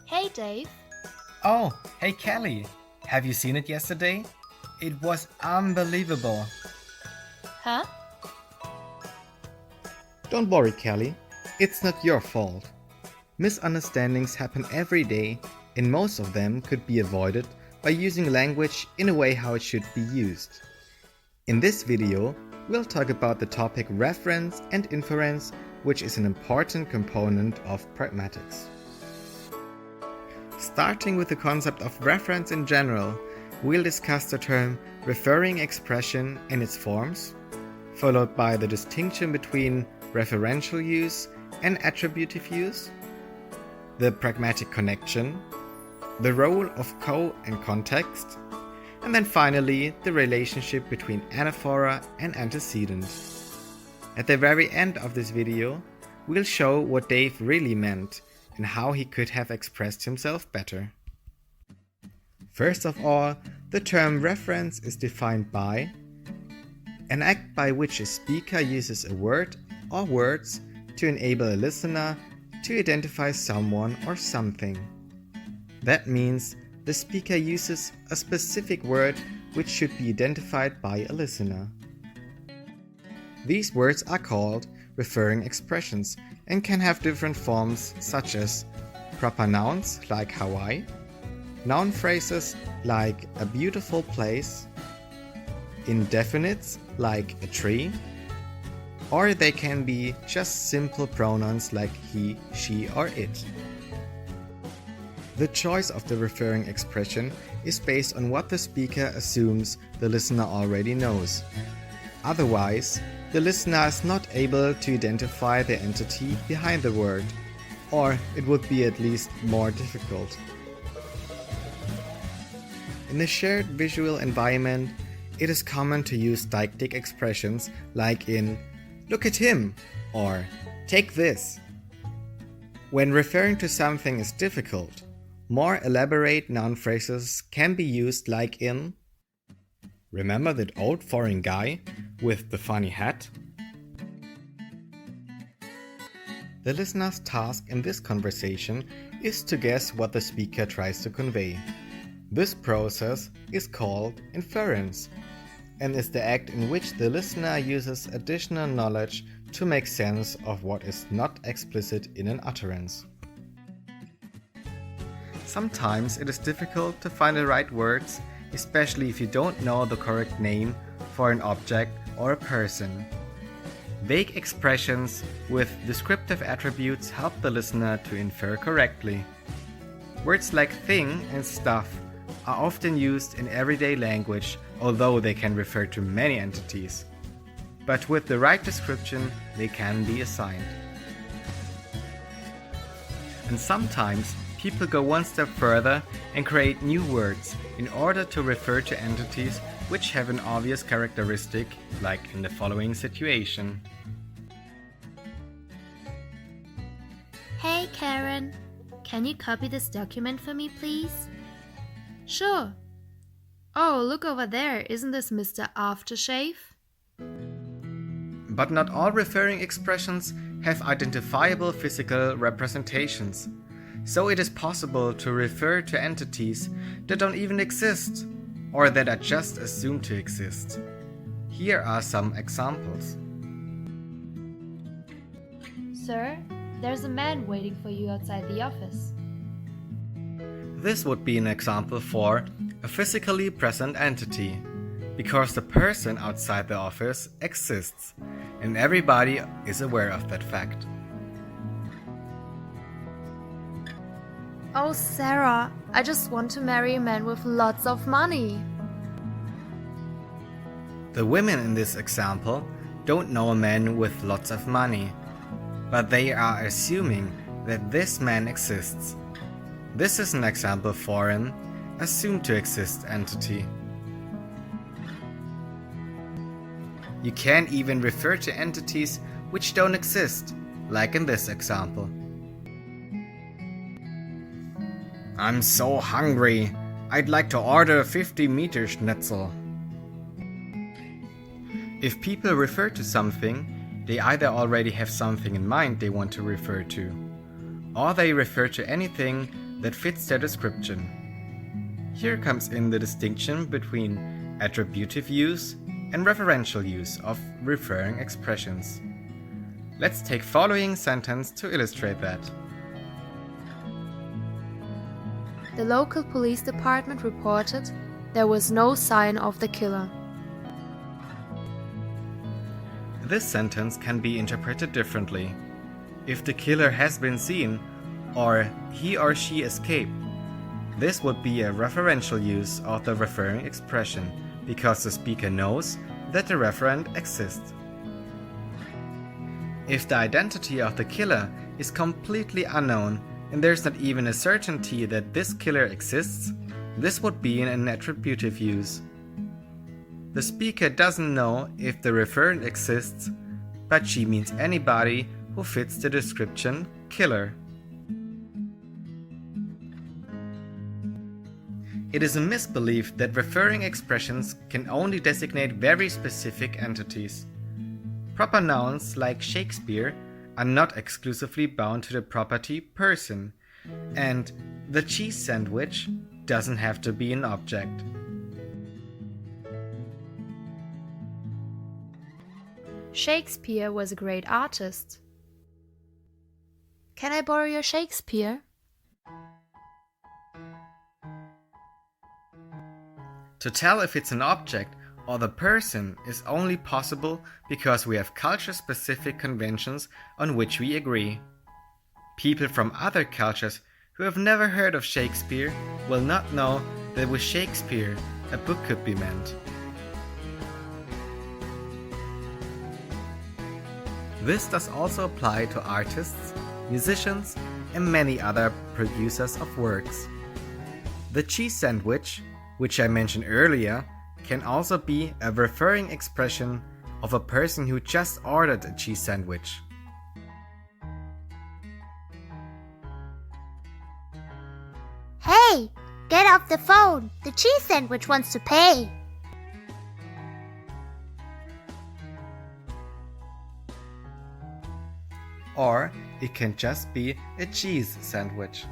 Hey Dave. Oh, hey Kelly. Have you seen it yesterday? It was unbelievable. Huh? Don't worry, Kelly. It's not your fault. Misunderstandings happen every day, and most of them could be avoided by using language in a way how it should be used. In this video, we'll talk about the topic reference and inference, which is an important component of pragmatics. Starting with the concept of reference in general, we'll discuss the term referring expression and its forms, followed by the distinction between referential use and attributive use, the pragmatic connection, the role of co and context, and then finally the relationship between anaphora and antecedent. At the very end of this video, we'll show what Dave really meant and how he could have expressed himself better. First of all, the term reference is defined by an act by which a speaker uses a word or words to enable a listener to identify someone or something. That means the speaker uses a specific word which should be identified by a listener. These words are called referring expressions and can have different forms such as proper nouns like Hawaii, noun phrases like a beautiful place, indefinites like a tree, or they can be just simple pronouns like he, she, or it. The choice of the referring expression is based on what the speaker assumes the listener already knows. Otherwise, the listener is not able to identify the entity behind the word, or it would be at least more difficult. In a shared visual environment, it is common to use deictic expressions like in "look at him" or "take this." When referring to something is difficult, more elaborate noun phrases can be used like in "remember that old foreign guy with the funny hat?" The listener's task in this conversation is to guess what the speaker tries to convey. This process is called inference and is the act in which the listener uses additional knowledge to make sense of what is not explicit in an utterance. Sometimes it is difficult to find the right words, especially if you don't know the correct name for an object or a person. Vague expressions with descriptive attributes help the listener to infer correctly. Words like thing and stuff are often used in everyday language, although they can refer to many entities. But with the right description, they can be assigned. And sometimes people go one step further and create new words in order to refer to entities which have an obvious characteristic, like in the following situation. Hey Karen, can you copy this document for me please? Sure. Oh, look over there, isn't this Mr. Aftershave? But not all referring expressions have identifiable physical representations. So it is possible to refer to entities that don't even exist, or that are just assumed to exist. Here are some examples. Sir, there's a man waiting for you outside the office. This would be an example for a physically present entity, because the person outside the office exists, and everybody is aware of that fact. Oh Sarah, I just want to marry a man with lots of money. The women in this example don't know a man with lots of money, but they are assuming that this man exists. This is an example for an assumed to exist entity. You can't even refer to entities which don't exist, like in this example. I'm so hungry. I'd like to order a 50-meter schnitzel. If people refer to something, they either already have something in mind they want to refer to, or they refer to anything that fits their description. Here comes in the distinction between attributive use and referential use of referring expressions. Let's take following sentence to illustrate that. The local police department reported there was no sign of the killer. This sentence can be interpreted differently. If the killer has been seen, or he or she escaped, this would be a referential use of the referring expression, because the speaker knows that the referent exists. If the identity of the killer is completely unknown and there's not even a certainty that this killer exists, this would be an attributive use. The speaker doesn't know if the referent exists, but she means anybody who fits the description killer. It is a misbelief that referring expressions can only designate very specific entities. Proper nouns like Shakespeare are not exclusively bound to the property person, and the cheese sandwich doesn't have to be an object. Shakespeare was a great artist. Can I borrow your Shakespeare? To tell if it's an object or the person is only possible because we have culture-specific conventions on which we agree. People from other cultures who have never heard of Shakespeare will not know that with Shakespeare a book could be meant. This does also apply to artists, musicians, and many other producers of works. The cheese sandwich, which I mentioned earlier, can also be a referring expression of a person who just ordered a cheese sandwich. Hey, get off the phone! The cheese sandwich wants to pay! Or it can just be a cheese sandwich.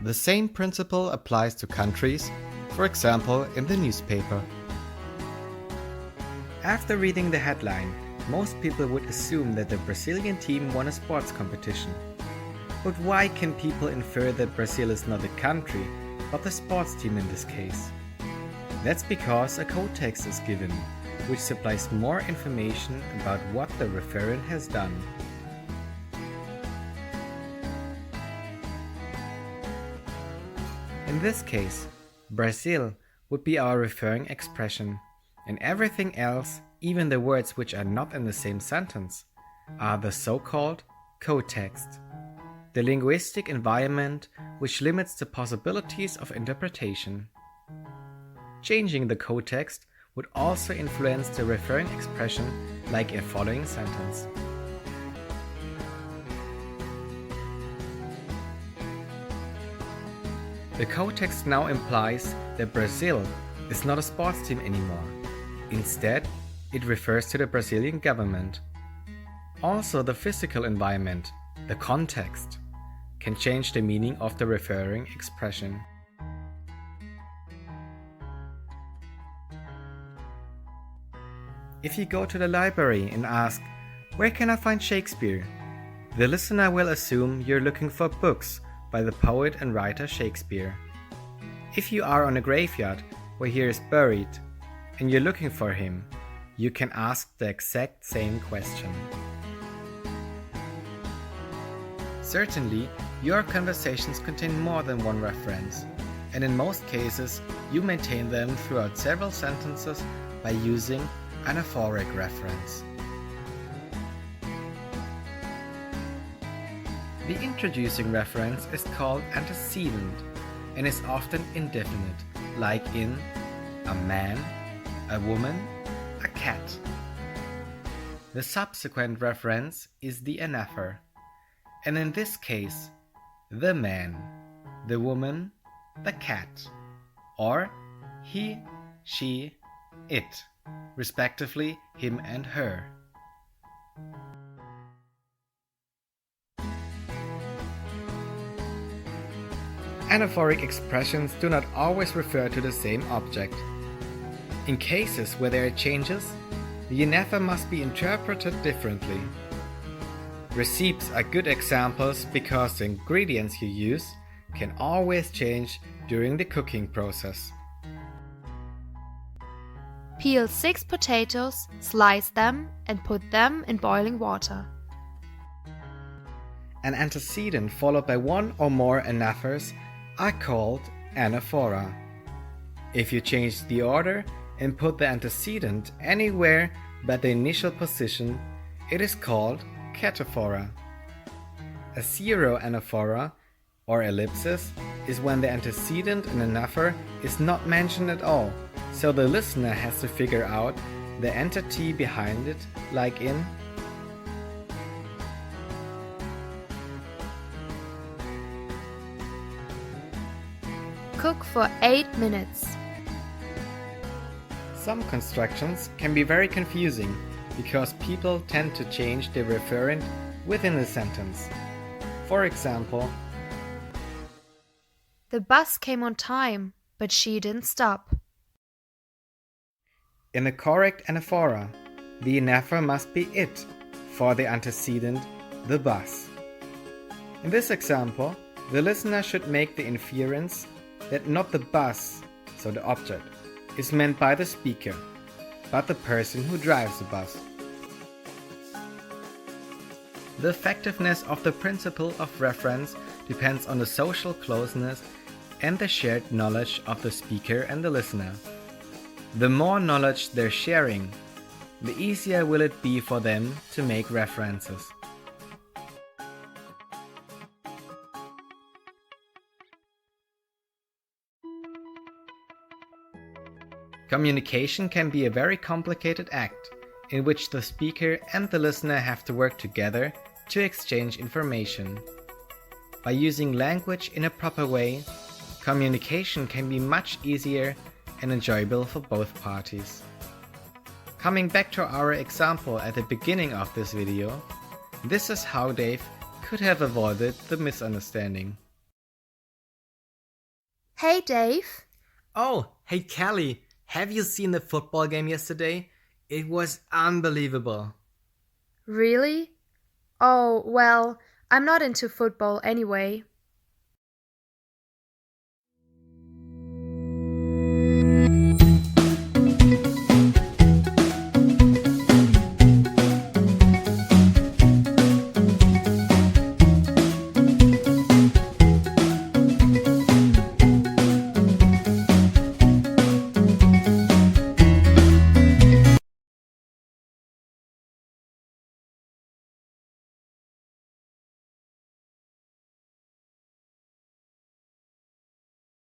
The same principle applies to countries, for example in the newspaper. After reading the headline, most people would assume that the Brazilian team won a sports competition. But why can people infer that Brazil is not a country, but the sports team in this case? That's because a code text is given, which supplies more information about what the referent has done. In this case, Brazil would be our referring expression, and everything else, even the words which are not in the same sentence, are the so-called code text, the linguistic environment which limits the possibilities of interpretation. Changing the code text would also influence the referring expression, like a following sentence. The code text now implies that Brazil is not a sports team anymore. Instead, it refers to the Brazilian government. Also, the physical environment, the context, can change the meaning of the referring expression. If you go to the library and ask, "Where can I find Shakespeare?" the listener will assume you're looking for books by the poet and writer Shakespeare. If you are on a graveyard where he is buried and you're looking for him, you can ask the exact same question. Certainly, your conversations contain more than one reference, and in most cases, you maintain them throughout several sentences by using an anaphoric reference. The introducing reference is called antecedent and is often indefinite, like in a man, a woman, a cat. The subsequent reference is the anaphor, and in this case, the man, the woman, the cat, or he, she, it, respectively him and her. Anaphoric expressions do not always refer to the same object. In cases where there are changes, the anaphor must be interpreted differently. Recipes are good examples because the ingredients you use can always change during the cooking process. Peel 6 potatoes, slice them, and put them in boiling water. An antecedent followed by one or more anaphors are called anaphora. If you change the order and put the antecedent anywhere but the initial position, it is called cataphora. A zero anaphora, or ellipsis, is when the antecedent in anaphor is not mentioned at all, so the listener has to figure out the entity behind it, like in Cook for 8 minutes. Some constructions can be very confusing because people tend to change the referent within the sentence. For example, The bus came on time, but she didn't stop. in the correct anaphora, the anaphor must be it for the antecedent, the bus. In this example, the listener should make the inference that not the bus, so the object, is meant by the speaker, but the person who drives the bus. The effectiveness of the principle of reference depends on the social closeness and the shared knowledge of the speaker and the listener. The more knowledge they're sharing, the easier will it be for them to make references. Communication can be a very complicated act, in which the speaker and the listener have to work together to exchange information. By using language in a proper way, communication can be much easier and enjoyable for both parties. Coming back to our example at the beginning of this video, this is how Dave could have avoided the misunderstanding. Hey, Dave. Oh, hey Kelly, have you seen the football game yesterday? It was unbelievable. Really? Oh, well, I'm not into football anyway.